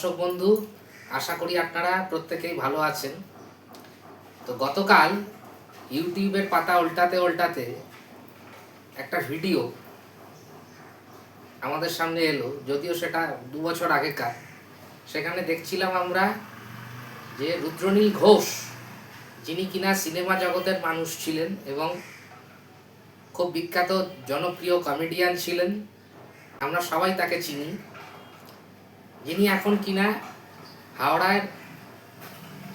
দর্শক বন্ধু, আশা করি আপনারা প্রত্যেকেই ভালো আছেন। তো গতকাল ইউটিউবের পাতা উল্টাতে উল্টাতে একটা ভিডিও আমাদের সামনে এলো, যদিও সেটা 2 বছর আগেকার। সেখানে দেখছিলাম আমরা যে রুদ্রনীল ঘোষ, যিনি কিনা সিনেমা জগতের মানুষ ছিলেন এবং খুব বিখ্যাত জনপ্রিয় কমেডিয়ান ছিলেন, আমরা সবাই তাকে চিনি, যিনি এখন কিনা হাওড়ার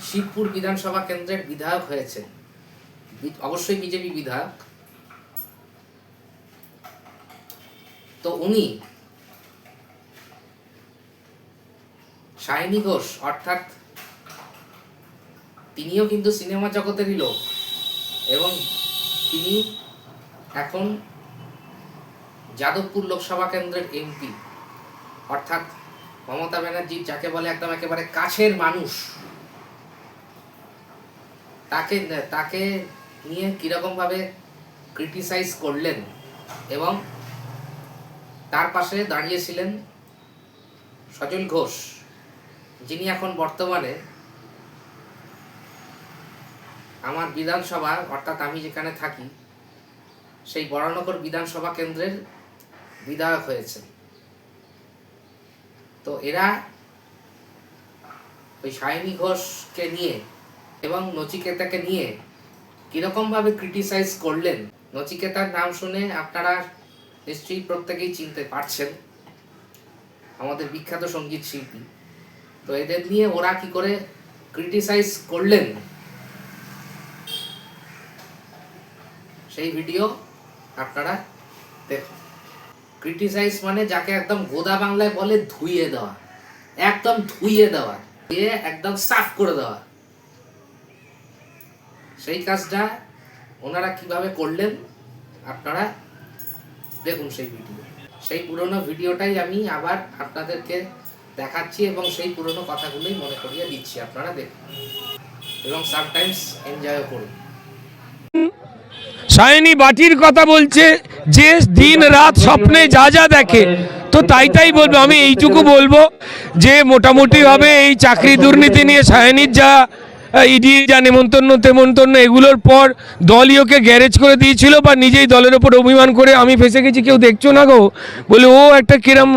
শিবপুর বিধানসভা কেন্দ্রের বিধায়ক হয়েছেন, অবশ্যই বিজেপি বিধায়ক। তো উনি শাইনী ঘোষ, অর্থাৎ তিনিও কিন্তু সিনেমা জগতেরই লোক এবং তিনি এখন যাদবপুর লোকসভা কেন্দ্রের এমপি, অর্থাৎ মমতা ব্যানার্জি যাকে বলে একদম একেবারে কাছের মানুষ। তাকে নিয়ে কিরকমভাবে ক্রিটিসাইজ করলেন এবং তার পাশে দাঁড়িয়েছিলেন সজল ঘোষ, যিনি এখন বর্তমানে আমার বিধানসভা, অর্থাৎ আমি যেখানে থাকি সেই বরানগর বিধানসভা কেন্দ্রের বিধায়ক হয়েছে। তো এরা ওই শাইনী ঘোষকে নিয়ে এবং নচিকেতাকে নিয়ে কিরকমভাবে ক্রিটিসাইজ করলেন। নচিকেতার নাম শুনে আপনারা নিশ্চয়ই প্রত্যেকেই চিনতে পারছেন, আমাদের বিখ্যাত সঙ্গীত শিল্পী। তো এদের নিয়ে ওরা কি করে ক্রিটিসাইজ করলেন সেই ভিডিও আপনারা দেখুন। ক্রিটিসাইজ মানে যাকে একদম গোদা বাংলায় বলে ধুইয়ে দেওয়া, একদম ধুইয়ে দেওয়া, দিয়ে একদম সাফ করে দেওয়া। সেই কাজটা ওনারা কিভাবে করলেন আপনারা দেখুন সেই ভিডিও। সেই পুরনো ভিডিওটাই আমি আবার আপনাদেরকে দেখাচ্ছি এবং সেই পুরনো কথাগুলোই মনে করিয়ে দিচ্ছি, আপনারা দেখুন এবং সামটাইমস এনজয় করুন। শাইনি বাটির কথা বলছে, যে দিন রাত স্বপ্নে যা যা দেখে তো তাই বলবো। আমি এইটুকু বলবো যে মোটামুটিভাবে এই চাকরি দুর্নীতি নিয়ে শাইনির যা ইডি যা নেমন্তন্ন এগুলোর পর দলীয়কে গ্যারেজ করে দিয়েছিল বা নিজেই দলের ওপর অভিমান করে আমি ফেসে গেছি, কেউ দেখছো না গো বলে ও একটা কিরম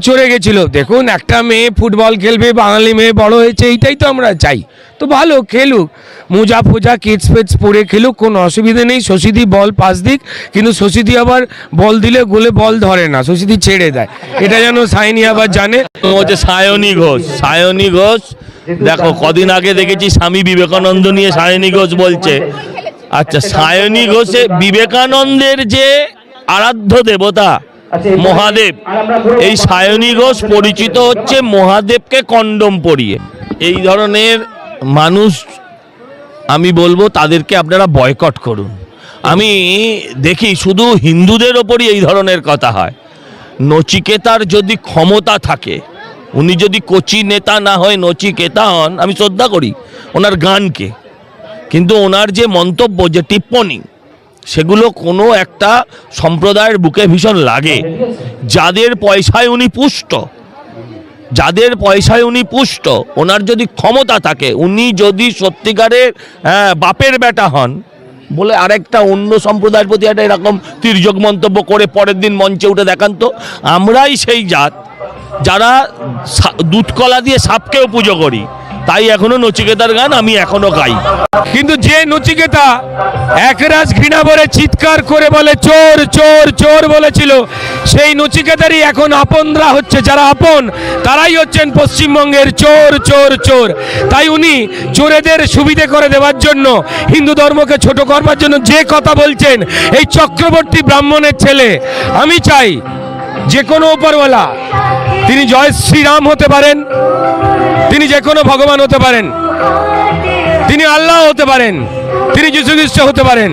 চড়ে গেছিল। দেখুন, একটা মেয়ে ফুটবল খেলবে, বাঙালি মেয়ে বড় হয়েছে, এইটাই তো আমরা চাই। তো ভালো খেলুক, মোজা ফোজা কিডস ফেটস পরে খেলুক, কোনো অসুবিধে নেই। শশীদি বল পাস দিক, কিন্তু শশীদি আবার বল দিলে গোলে বল ধরে না, শশীদি ছেড়ে দেয়, এটা যেন শাইনি আবার জানে। হচ্ছে সায়নী ঘোষ দেখো, কদিন আগে দেখেছি স্বামী বিবেকানন্দ নিয়ে সায়নী ঘোষ বলছে। আচ্ছা, সায়নী ঘোষে বিবেকানন্দের যে আরাধ্য দেবতা মহাদেব, এই সায়নী ঘোষ পরিচিত হচ্ছে মহাদেবকে কন্ডম পরিয়ে। এই ধরনের মানুষ আমি বলবো তাদেরকে আপনারা বয়কট করুন। আমি দেখি শুধু হিন্দুদের ওপরই এই ধরনের কথা হয়। নচিকেতার যদি ক্ষমতা থাকে, উনি যদি কোচি নেতা না হয় নচিকেতা হন, আমি শ্রদ্ধা করি ওনার গানকে, কিন্তু ওনার যে মন্তব্য, যে টিপ্পনী, সেগুলো কোনো একটা সম্প্রদায়ের বুকে ভীষণ লাগে। যাদের পয়সায় উনি পুষ্ট, ওনার যদি ক্ষমতা থাকে, উনি যদি সত্যিকারের বাপের বেটা হন বলে আরেকটা অন্য সম্প্রদায়ের প্রতি একটা এরকম তির্যক মন্তব্য করে পরের দিন মঞ্চে উঠে দেখান তো। আমরাই সেই জাত যারা দুধকলা দিয়ে সাপকেও পুজো করি, তাই এখনো নচিকেতার গান আমি এখনো গাই। কিন্তু যে নচিকেতা একরাজ ঘৃণা ভরে চিৎকার করে বলে চোর চোর চোর বলেছিল, সেই নচিকেতারই এখন আপনরা হচ্ছে, যারা আপন তারাই হচ্ছেন পশ্চিমবঙ্গের চোর চোর চোর। তাই উনি চোরেদের সুবিধে করে দেওয়ার জন্য, হিন্দু ধর্মকে ছোট করবার জন্য যে কথা বলছেন, এই চক্রবর্তী ব্রাহ্মণের ছেলে, আমি চাই যে কোনো উপরওয়ালা, তিনি জয় শ্রীরাম হতে পারেন, তিনি যে কোনো ভগবান হতে পারেন, তিনি আল্লাহ হতে পারেন, তিনি যীশু খ্রিস্ট হতে পারেন।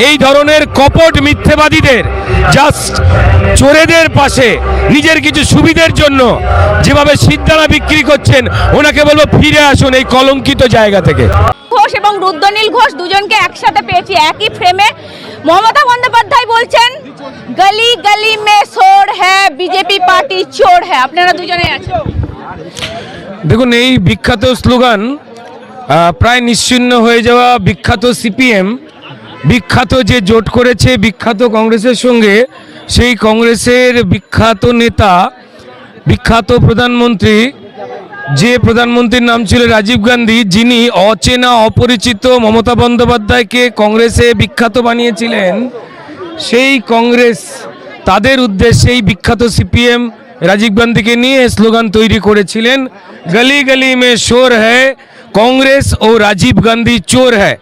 এই ধরনের কপট মিথ্যেবাদীদের, জাস্ট চোরেদের পাশে নিজের কিছু সুবিধের জন্য যেভাবে সিদ্ধানা বিক্রি করছেন, ওনাকে বলবো ফিরে আসুন এই কলঙ্কিত জায়গা থেকে। ঘোষ এবং রুদ্রনীল ঘোষ দুজনকে একসাথে পেয়েছি একই ফ্রেমে। মমতা বন্দ্যোপাধ্যায় বলছেন গলি গলি মে শোর হ্যায়, বিজেপি পার্টি চোর হ্যায়। আপনারা দুজনেই আছেন। দেখুন, এই বিখ্যাত স্লোগান প্রায় নিশ্চিহ্ন হয়ে যাওয়া বিখ্যাত সিপিএম, বিখ্যাত যে জোট করেছে বিখ্যাত কংগ্রেসের সঙ্গে, সেই কংগ্রেসের বিখ্যাত নেতা, বিখ্যাত প্রধানমন্ত্রী, যে প্রধানমন্ত্রীর নাম ছিল রাজীব গান্ধী, যিনি অচেনা অপরিচিত মমতা বন্দ্যোপাধ্যায়কে কংগ্রেসে বিখ্যাত বানিয়েছিলেন, সেই কংগ্রেস তাদের উদ্দেশ্যেই বিখ্যাত সিপিএম রাজীব গান্ধীকে নিয়ে স্লোগান তৈরি করেছিলেন, গলি গলি মে শোর হ্যায়, কংগ্রেস ও রাজীব গান্ধী চোর হ্যায়।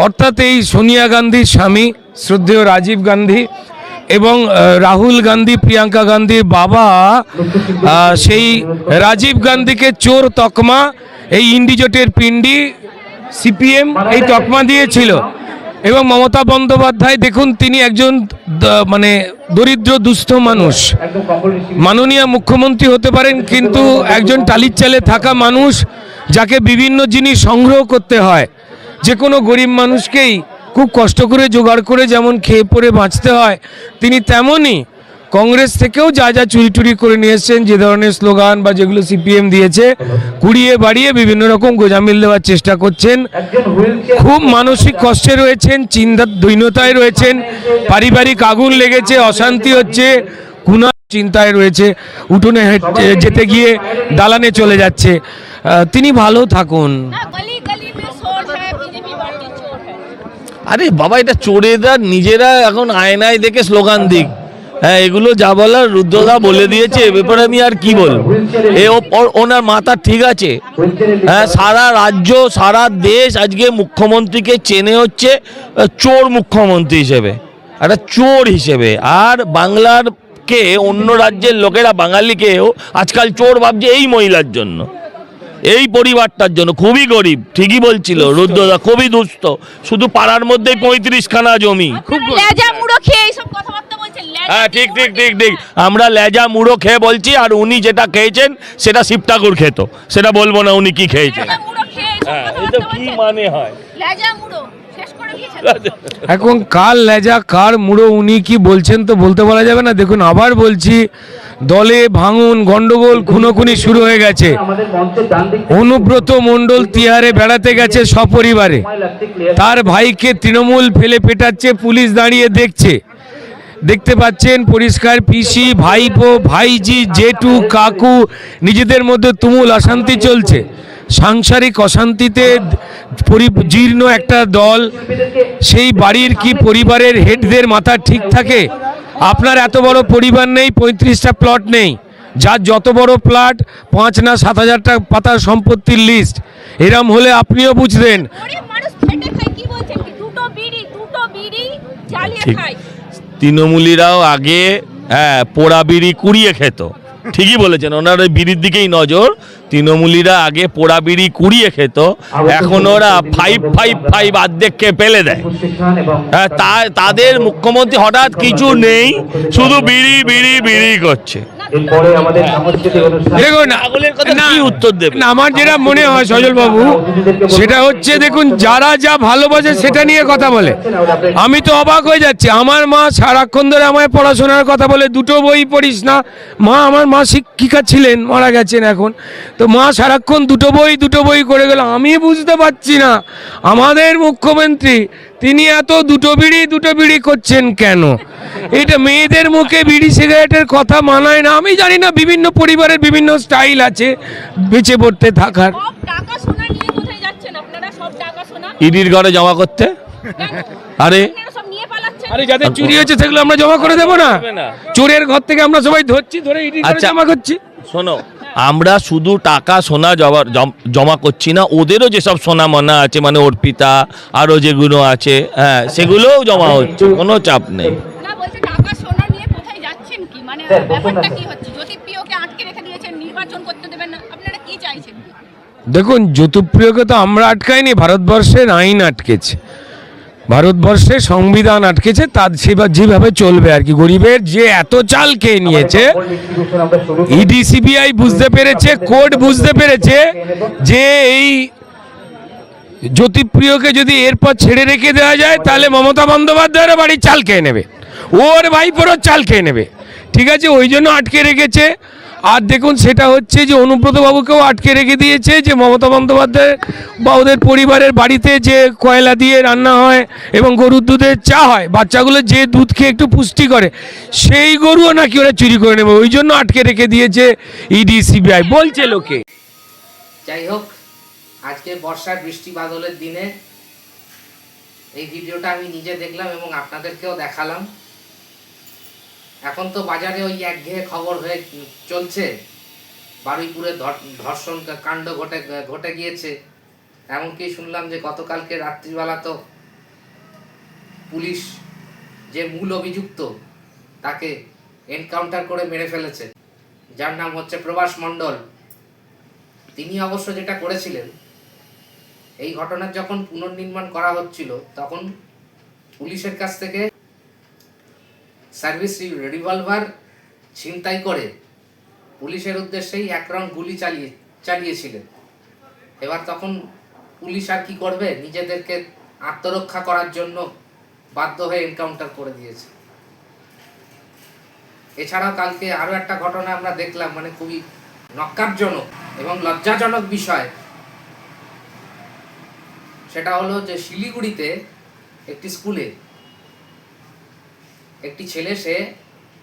অর্থাৎ এই সোনিয়া গান্ধীর স্বামী শ্রদ্ধেয় রাজীব গান্ধী এবং রাহুল গান্ধী, প্রিয়াঙ্কা গান্ধীর বাবা, সেই রাজীব গান্ধীকে চোর তকমা, এই ইন্ডিজোটের পিণ্ডি সিপিএম এই তকমা দিয়েছিল। এবং মমতা বন্দ্যোপাধ্যায় দেখুন, তিনি একজন মানে দরিদ্র দুস্থ মানুষ, মাননীয় মুখ্যমন্ত্রী হতে পারেন, কিন্তু একজন টালির চালে থাকা মানুষ, যাকে বিভিন্ন জিনিস সংগ্রহ করতে হয়। যে কোনো গরিব মানুষকেই খুব কষ্ট করে জোগাড় করে যেমন খেয়ে পরে বাঁচতে হয়, তিনি তেমনই কংগ্রেস থেকেও যা যা চুরি টুরি করে নিয়ে এসছেন, যে ধরনের স্লোগান বা যেগুলো সিপিএম দিয়েছে, কুড়িয়ে বাড়িয়ে বিভিন্ন রকম গোজামিল দেওয়ার চেষ্টা করছেন। খুব মানসিক কষ্টে রয়েছেন, চিন্তা দৈন্যতায় রয়েছেন, পারিবারিক আগুন লেগেছে, অশান্তি হচ্ছে, কুনা চিন্তায় রয়েছে, উঠোনে যেতে গিয়ে দালানে চলে যাচ্ছে। তিনি ভালো থাকুন। আরে বাবা, এটা চোরেরা নিজেরা এখন আয়নায় দেখে স্লোগান দিক। হ্যাঁ, এগুলো যা বলার রুদ্রদা বলে দিয়েছে, এ ব্যাপারে আমি আর কি বলবো। ওনার মাথা ঠিক আছে। হ্যাঁ, সারা রাজ্য সারা দেশ আজকে মুখ্যমন্ত্রীকে চেনে হচ্ছে চোর মুখ্যমন্ত্রী হিসেবে, একটা চোর হিসেবে। আর বাংলার কে অন্য রাজ্যের লোকেরা বাঙালিকেও আজকাল চোর ভাবছে এই মহিলার জন্য, এই পরিবারটার জন্য। খুবই গরিব, ঠিকই বলছিল রুদ্রদা, খুবই দুস্থ, শুধু পাড়ার মধ্যে 35খানা জমি। হ্যাঁ, ঠিক ঠিক ঠিক ঠিক, আমরা লেজা মুড়ো খেয়ে বলছি, আর উনি যেটা খেয়েছেন সেটা শিব ঠাকুর খেত, সেটা বলবো না উনি কি খেয়েছেন। হ্যাঁ, এটা কি মানে হয়? এখন কার লেজা কার মুড়ো উনি কি বলছেন তো বলতে বলা যাবে না। দেখুন, আবার বলছি, দলে ভাঙন, গন্ডগোল, খুনোখুনি শুরু হয়ে গেছে। অনুব্রত মণ্ডল তিহারে বেড়াতে গেছে সপরিবারে, তার ভাইকে তৃণমূল ফেলে পেটাচ্ছে, পুলিশ দাঁড়িয়ে দেখছে। দেখতে পাচ্ছেন পরিষ্কার, পিসি, ভাইপো, ভাইজি, জেঠু, কাকু, নিজেদের মধ্যে তুমুল অশান্তি চলছে। সাংসারিক অশান্তিতে জীর্ণ একটা দল, সেই বাড়ির কি পরিবারের হেডদের মাথা ঠিক থাকে? আপনার এত বড় পরিবার নেই, 35টা প্লট নেই, যার যত বড় প্লট 5 না 7,000 টাকা পাতার সম্পত্তির লিস্ট। এরম হলে আপনিও বুঝতেন। তৃণমূলীরাও আগে পোড়া বিড়ি কুড়িয়ে খেত, ঠিকই বলেছেন, ওনার ওই বিড়ির দিকেই নজর। তৃণমূলীরা আগে পোড়া বিড়ি কুড়িয়ে খেত, এখন ওরা 555 অর্ধেককে ফেলে দেয়। হ্যাঁ, তাদের মুখ্যমন্ত্রী হঠাৎ কিছু নেই, শুধু বিড়ি বিড়ি বিড়ি করছে। দেখুন, উত্তর দেবে আমার যেটা মনে হয় সজল বাবু, সেটা হচ্ছে, দেখুন, যারা যা ভালোবাসে সেটা নিয়ে কথা বলে। আমি তো অবাক হয়ে যাচ্ছি, আমার মা সারাক্ষণ ধরে আমায় পড়াশোনার কথা বলে, 2টো বই পড়িস না। আমার মা শিক্ষিকা ছিলেন, মারা গেছেন এখন, তো মা সারাক্ষণ 2টো বই করে গেল। আমি বুঝতে পারছি না আমাদের মুখ্যমন্ত্রী তিনি এত দুটো বিড়ি করছেন কেন? এটা মেয়েদের মুখে বিড়ি সিগারেটের কথা মানায় না। আমি জানি না, বিভিন্ন পরিবারের বিভিন্ন স্টাইল আছে বেঁচে পড়তে থাকার। ইডির ঘরে জমা করতে, আরে যাদের চুরি হয়েছে সেগুলো আমরা জমা করে দেবো না? চোরের ঘর থেকে আমরা সবাই ধরছি, ধরে ইডির ঘরে জমা করছি। শোনো, আমরা শুধু টাকা সোনা জমা করছি না, ওদেরও যেসব সোনা মনা আছে, মানে অর্পিতা আরো যেগুলো আছে, হ্যাঁ, সেগুলোও জমা হচ্ছে, কোনো চাপ নেই। দেখুন, জ্যোতিপ্রিয়কে তো আমরা আটকাইনি, ভারতবর্ষের আইন আটকেছে, ভারতবর্ষের সংবিধান আটকেছে, তার যেভাবে চলবে আর কি। গরিবের যে এত চাল খেয়ে নিয়েছে, ইডি সিবিআই বুঝতে পেরেছে, কোর্ট বুঝতে পেরেছে যে এই জ্যোতিপ্রিয়কে যদি এরপর ছেড়ে রেখে দেওয়া যায়, তাহলে মমতা বন্দ্যোপাধ্যায়ের বাড়ির চাল খেয়ে নেবে, ওর ভাইপোর চাল খেয়ে নেবে। ঠিক আছে, ওই জন্য আটকে রেখেছে। আর দেখুন সেটা হচ্ছে যে অনুব্রত বাবুকেও আটকে রেখে দিয়েছে, যে মমতা বন্দ্যোপাধ্যায় বা ওদের পরিবারের বাড়িতে যে কয়লা দিয়ে রান্না হয় এবং গরুর দুধের চা হয়, বাচ্চাগুলো যে দুধ খেয়ে একটু পুষ্টি করে, সেই গরুও নাকি ওরা চুরি করে নেবে, ওই জন্য আটকে রেখে দিয়েছে ইডি সিবিআই বলছে লোকে। যাই হোক, আজকে বর্ষার বৃষ্টি বাদলের দিনে এই ভিডিওটা আমি নিজে দেখলাম এবং আপনাদেরকেও দেখালাম। এখন তো বাজারে ওই একঘেয়ে খবর হয়ে চলছে, বারুইপুরে ধর্ষণ কাণ্ড ঘটে গিয়েছে। এমনকি শুনলাম যে গতকালকে রাত্রিবেলা তো পুলিশ যে মূল অভিযুক্ত তাকে এনকাউন্টার করে মেরে ফেলেছে, যার নাম হচ্ছে প্রভাস মণ্ডল। তিনি অবশ্য যেটা করেছিলেন, এই ঘটনার যখন পুনর্নির্মাণ করা হচ্ছিল তখন পুলিশের কাছ থেকে সার্ভিস রিভলভার ছিনতাই করে পুলিশের উদ্দেশ্যেই এক রাউন্ড গুলি চালিয়েছিলেন। এবার তখন পুলিশ আর কি করবে, নিজেদেরকে আত্মরক্ষা করার জন্য বাধ্য হয়ে এনকাউন্টার করে দিয়েছে। এছাড়াও কালকে আরো একটা ঘটনা আমরা দেখলাম, মানে খুবই নক্কারজনক এবং লজ্জাজনক বিষয়। সেটা হলো যে শিলিগুড়িতে একটি স্কুলে একটি ছেলে, সে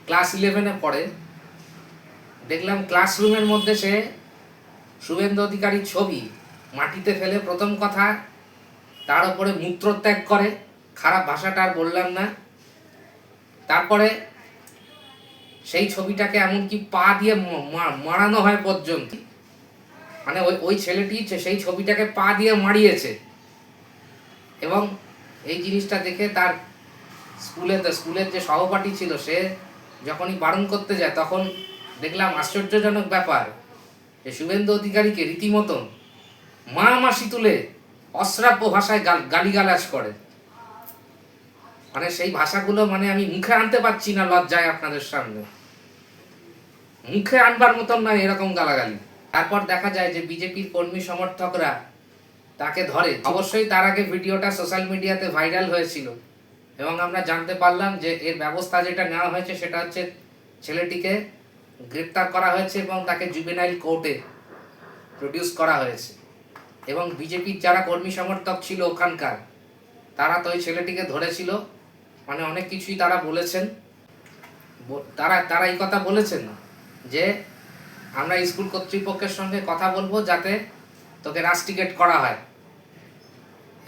ক্লাস 11-এ পড়ে, দেখলাম ক্লাসরুমের মধ্যে সে শুভেন্দু অধিকারীর ছবি মাটিতে ফেলে প্রথম কথা তার উপরে মূত্রত্যাগ করে, খারাপ ভাষাটা আর বললাম না। তারপরে সেই ছবিটাকে এমনকি পা দিয়ে মারানো হয় পর্যন্ত, মানে ওই ছেলেটি সেই ছবিটাকে পা দিয়ে মারিয়েছে। এবং এই জিনিসটা দেখে তার স্কুলের যে সহপাঠী ছিল, সে যখনই বারণ করতে যায় তখন দেখলাম আশ্চর্যজনক ব্যাপার যে শুভেন্দু অধিকারীকে রীতিমতন মা মাসি তুলে অশ্রাব্য ভাষায় গালিগালাজ করে। মানে সেই ভাষাগুলো মানে আমি মুখে আনতে পারছি না লজ্জায়, আপনাদের সামনে মুখে আনবার মতন না এরকম গালাগালি। তারপর দেখা যায় যে বিজেপির কর্মী সমর্থকরা তাকে ধরে। অবশ্যই তার আগে ভিডিওটা সোশ্যাল মিডিয়াতে ভাইরাল হয়েছিল এবং আমরা জানতে পারলাম যে এর ব্যবস্থা যেটা নেওয়া হয়েছে সেটা হচ্ছে ছেলেটিকে গ্রেপ্তার করা হয়েছে এবং তাকে জুভেনাইল কোর্টে প্রডিউস করা হয়েছে। এবং বিজেপির যারা কর্মী সমর্থক ছিল ওখানকার, তারা তো ওই ছেলেটিকে ধরেছিল, মানে অনেক কিছুই তারা বলেছেন। তারা এই কথা বলেছেন যে আমরা স্কুল কর্তৃপক্ষের সঙ্গে কথা বলবো যাতে তোকে রাস্টিকেট করা হয়।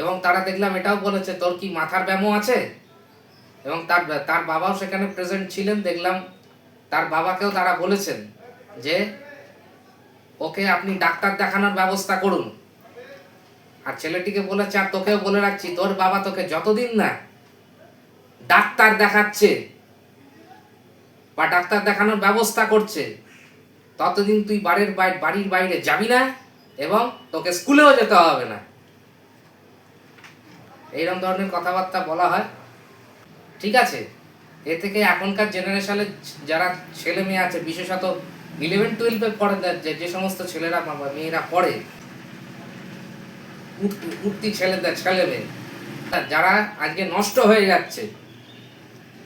এবং তারা দেখলাম এটাও বলেছে তোর কি মাথার ব্যামো আছে। এবং তার বাবাও সেখানে প্রেজেন্ট ছিলেন, দেখলাম তার বাবাকেও তারা বলেছেন যে ওকে আপনি ডাক্তার দেখানোর ব্যবস্থা করুন। আর ছেলেটিকে বলেছে, আর তোকেও বলে রাখছি, তোর বাবা তোকে যতদিন না ডাক্তার দেখাচ্ছে বা ডাক্তার দেখানোর ব্যবস্থা করছে ততদিন তুই বাড়ির বাইরে যাবি না এবং তোকে স্কুলেও যেতে হবে না। এইরকম ধরনের কথাবার্তা বলা হয়। ঠিক আছে, এ থেকে এখনকার জেনারেশনের যারা ছেলে মেয়ে আছে, বিশেষত 11-12-এ পড়ে যে সমস্ত ছেলেরা মেয়েরা পড়ে, উঠতি ছেলে মেয়ে যারা আজকে নষ্ট হয়ে যাচ্ছে,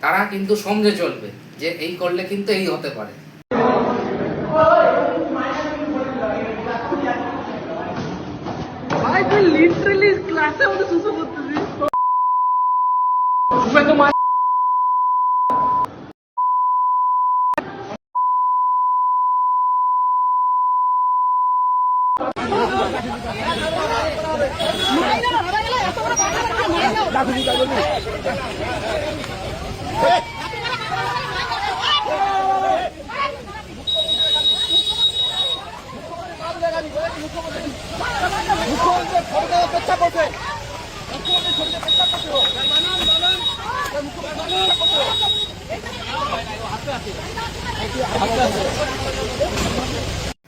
তারা কিন্তু সমঝে চলবে যে এই করলে কিন্তু এই হতে পারে। লিটারালি ক্লাসে আমাদের সুসু করতেছি।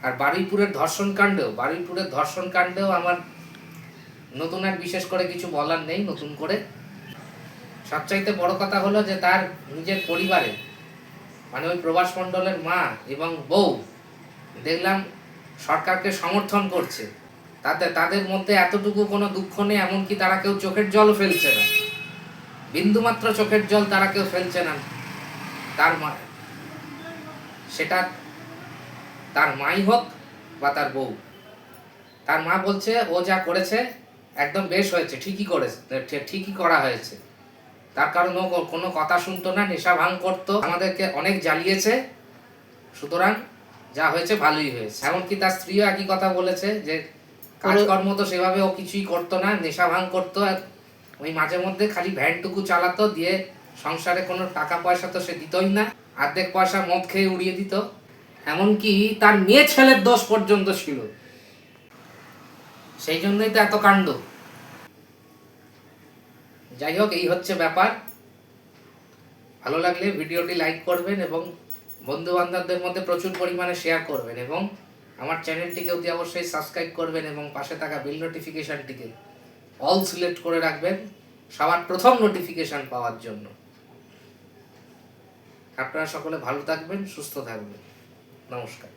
আর বারুইপুরের ধর্ষণ কাণ্ডেও আমার নতুন আর বিশেষ করে কিছু বলার নেই। নতুন করে সবচাইতে বড় কথা হলো যে তার নিজের পরিবারে, মানে ওই প্রভাস মণ্ডলের মা এবং বউ দেখলাম সরকারকে সমর্থন করছে। তাদের মধ্যে এতটুকু কোনো দুঃখ নেই, এমনকি তারা কেউ চোখের জলও ফেলছে না, বিন্দুমাত্র চোখের জল তারা কেউ ফেলছে না। তার সেটা তার মাই হোক বা তার বউ। তার মা বলছে ও যা করেছে একদম বেশ হয়েছে, ঠিকই করেছে, ঠিকই করা হয়েছে। তার কারণ ও কোনো কথা শুনতো না, নেশা ভাঙ করতো, আমাদেরকে অনেক জ্বালিয়েছে, সুতরাং যা হয়েছে ভালোই হয়েছে। এমনকি তার স্ত্রীও একই কথা বলেছে যে কাজকর্ম তো সেভাবে ও কিছুই করতো না, নেশা ভাঙ করতো, আর ওই মাঝে মধ্যে খালি ভ্যানটুকু চালাতো, দিয়ে সংসারে কোনো টাকা পয়সা তো সে দিতই না, অর্ধেক পয়সা মদ খেয়ে উড়িয়ে দিত। এমনকি তার মেয়ে ছেলের দোষ পর্যন্ত ছিল, সেই জন্যই তো এত কাণ্ড। যাই হোক, এই হচ্ছে ব্যাপার। ভালো লাগলে ভিডিওটি লাইক করবেন এবং বন্ধু বান্ধবদের মধ্যে প্রচুর পরিমাণে শেয়ার করবেন, এবং আমার চ্যানেলটিকে অতি অবশ্যই সাবস্ক্রাইব করবেন এবং পাশে থাকা বেল নোটিফিকেশনটিকে অল সিলেক্ট করে রাখবেন সবার প্রথম নোটিফিকেশন পাওয়ার জন্য। আপনারা সকলে ভালো থাকবেন, সুস্থ থাকবেন। নমস্কার।